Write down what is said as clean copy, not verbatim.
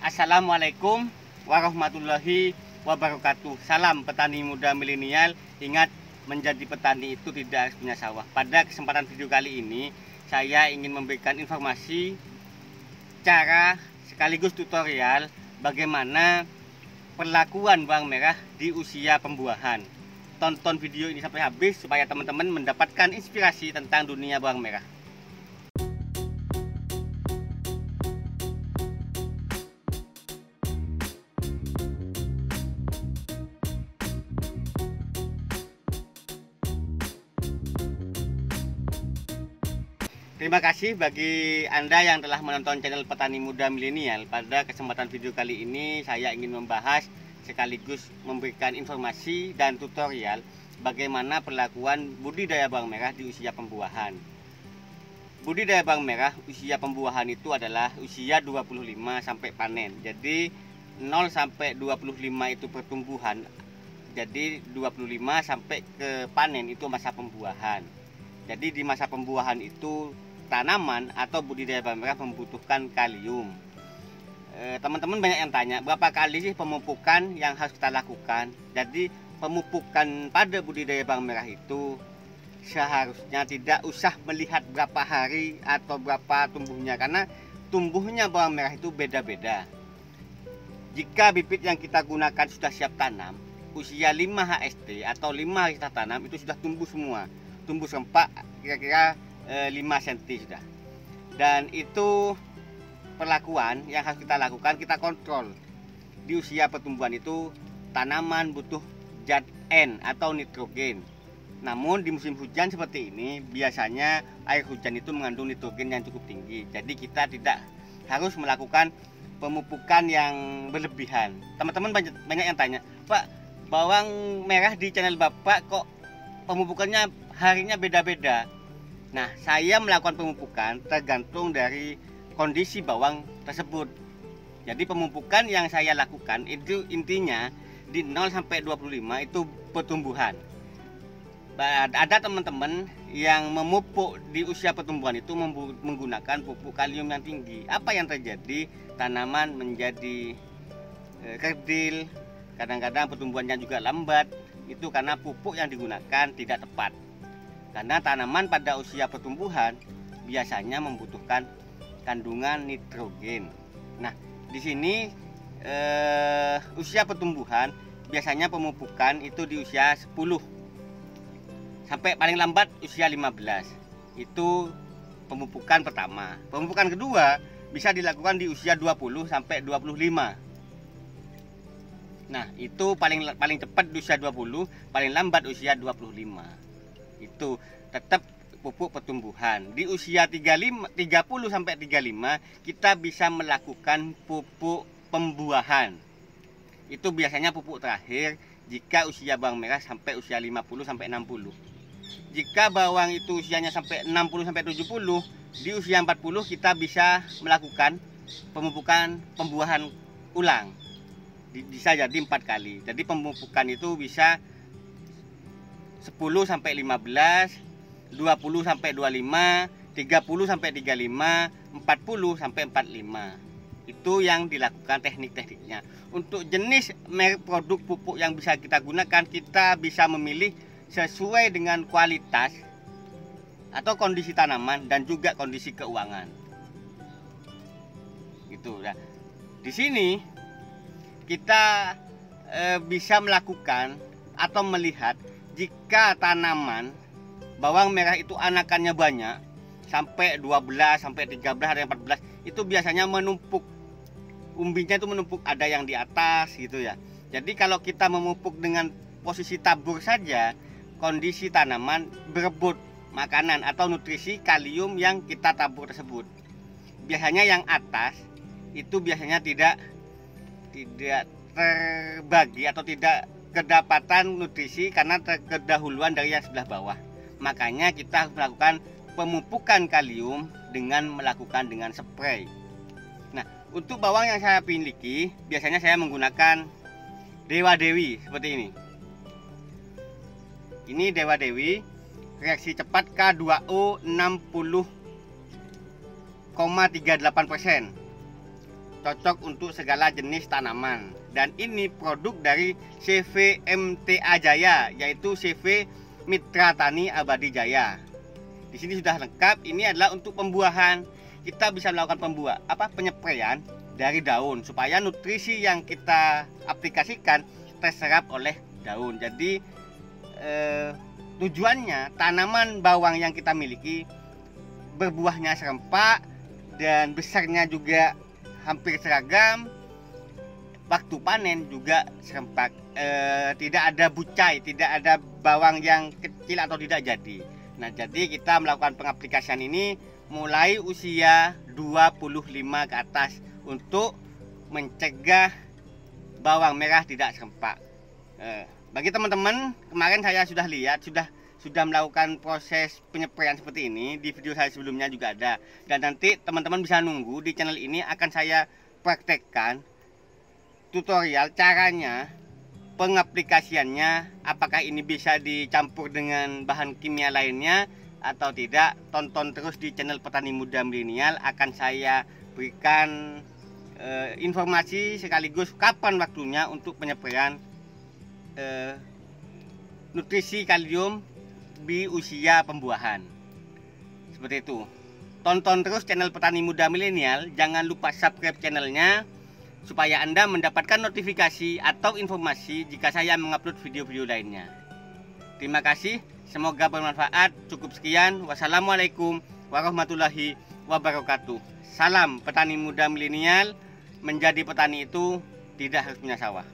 Assalamualaikum warahmatullahi wabarakatuh. Salam petani muda milenial. Ingat, menjadi petani itu tidak harus punya sawah. Pada kesempatan video kali ini, saya ingin memberikan informasi cara sekaligus tutorial bagaimana perlakuan bawang merah di usia pembuahan. Tonton video ini sampai habis supaya teman-teman mendapatkan inspirasi tentang dunia bawang merah. Terima kasih bagi Anda yang telah menonton channel Petani Muda Milenial. Pada kesempatan video kali ini saya ingin membahas sekaligus memberikan informasi dan tutorial bagaimana perlakuan budidaya bawang merah di usia pembuahan. Budidaya bawang merah usia pembuahan itu adalah usia 25 sampai panen. Jadi 0 sampai 25 itu pertumbuhan. Jadi 25 sampai ke panen itu masa pembuahan. Jadi di masa pembuahan itu tanaman atau budidaya bawang merah membutuhkan kalium. Teman-teman banyak yang tanya berapa kali sih pemupukan yang harus kita lakukan. Jadi pemupukan pada budidaya bawang merah itu seharusnya tidak usah melihat berapa hari atau berapa tumbuhnya, karena tumbuhnya bawang merah itu beda-beda. Jika bibit yang kita gunakan sudah siap tanam, usia 5 HST atau 5 hari kita tanam itu sudah tumbuh semua, tumbuh sempak kira-kira 5 cm sudah. Dan itu perlakuan yang harus kita lakukan, kita kontrol. Di usia pertumbuhan itu tanaman butuh zat N atau nitrogen. Namun di musim hujan seperti ini biasanya air hujan itu mengandung nitrogen yang cukup tinggi. Jadi kita tidak harus melakukan pemupukan yang berlebihan. Teman-teman banyak yang tanya, Pak, bawang merah di channel Bapak kok pemupukannya harinya beda-beda. Nah, saya melakukan pemupukan tergantung dari kondisi bawang tersebut. Jadi pemupukan yang saya lakukan itu intinya di 0 sampai 25 itu pertumbuhan. Ada teman-teman yang memupuk di usia pertumbuhan itu menggunakan pupuk kalium yang tinggi. Apa yang terjadi? Tanaman menjadi kerdil, kadang-kadang pertumbuhannya juga lambat. Itu karena pupuk yang digunakan tidak tepat. Karena tanaman pada usia pertumbuhan biasanya membutuhkan kandungan nitrogen. Nah, di sini usia pertumbuhan biasanya pemupukan itu di usia 10 sampai paling lambat usia 15. Itu pemupukan pertama. Pemupukan kedua bisa dilakukan di usia 20 sampai 25. Nah, itu paling cepat di usia 20, paling lambat usia 25. Itu tetap pupuk pertumbuhan. Di usia 30 sampai 35 kita bisa melakukan pupuk pembuahan. Itu biasanya pupuk terakhir jika usia bawang merah sampai usia 50 sampai 60. Jika bawang itu usianya sampai 60 sampai 70, di usia 40 kita bisa melakukan pemupukan pembuahan ulang. Bisa jadi 4 kali. Jadi pemupukan itu bisa 10 sampai 15, 20 sampai 25, 30 sampai 35, 40 sampai 45. Itu yang dilakukan teknik-tekniknya. Untuk jenis merek produk pupuk yang bisa kita gunakan, kita bisa memilih sesuai dengan kualitas atau kondisi tanaman dan juga kondisi keuangan. Gitu ya. Di sini kita bisa melakukan atau melihat jika tanaman bawang merah itu anakannya banyak sampai 12 sampai 13 ada yang 14, itu biasanya menumpuk, umbinya itu menumpuk, ada yang di atas gitu ya. Jadi kalau kita memupuk dengan posisi tabur saja, kondisi tanaman berebut makanan atau nutrisi kalium yang kita tabur tersebut. Biasanya yang atas itu biasanya tidak terbagi atau tidak kedapatan nutrisi karena kedahuluan dari yang sebelah bawah. Makanya kita harus melakukan pemupukan kalium dengan melakukan dengan spray. Nah, untuk bawang yang saya miliki biasanya saya menggunakan Dewa Dewi seperti ini. Ini Dewa Dewi reaksi cepat K2O 60,38%. cocok untuk segala jenis tanaman. Dan ini produk dari CV MTA Jaya, yaitu CV Mitra Tani Abadi Jaya. Di sini sudah lengkap. Ini adalah untuk pembuahan. Kita bisa melakukan penyepraian dari daun supaya nutrisi yang kita aplikasikan terserap oleh daun. Jadi tujuannya tanaman bawang yang kita miliki berbuahnya serempak dan besarnya juga hampir seragam. Waktu panen juga serempak, tidak ada bucai, tidak ada bawang yang kecil atau tidak jadi. Nah, jadi kita melakukan pengaplikasian ini mulai usia 25 ke atas untuk mencegah bawang merah tidak serempak. Bagi teman-teman, kemarin saya sudah lihat sudah melakukan proses penyepraian seperti ini. Di video saya sebelumnya juga ada. Dan nanti teman-teman bisa nunggu di channel ini akan saya praktekkan tutorial caranya, pengaplikasiannya, apakah ini bisa dicampur dengan bahan kimia lainnya atau tidak. Tonton terus di channel Petani Muda Milenial, akan saya berikan informasi sekaligus kapan waktunya untuk penyempraian nutrisi kalium di usia pembuahan. Seperti itu. Tonton terus channel Petani Muda Milenial, jangan lupa subscribe channelnya supaya Anda mendapatkan notifikasi atau informasi jika saya mengupload video-video lainnya. Terima kasih, semoga bermanfaat. Cukup sekian. Wassalamualaikum warahmatullahi wabarakatuh. Salam Petani Muda Milenial. Menjadi petani itu tidak harus punya sawah.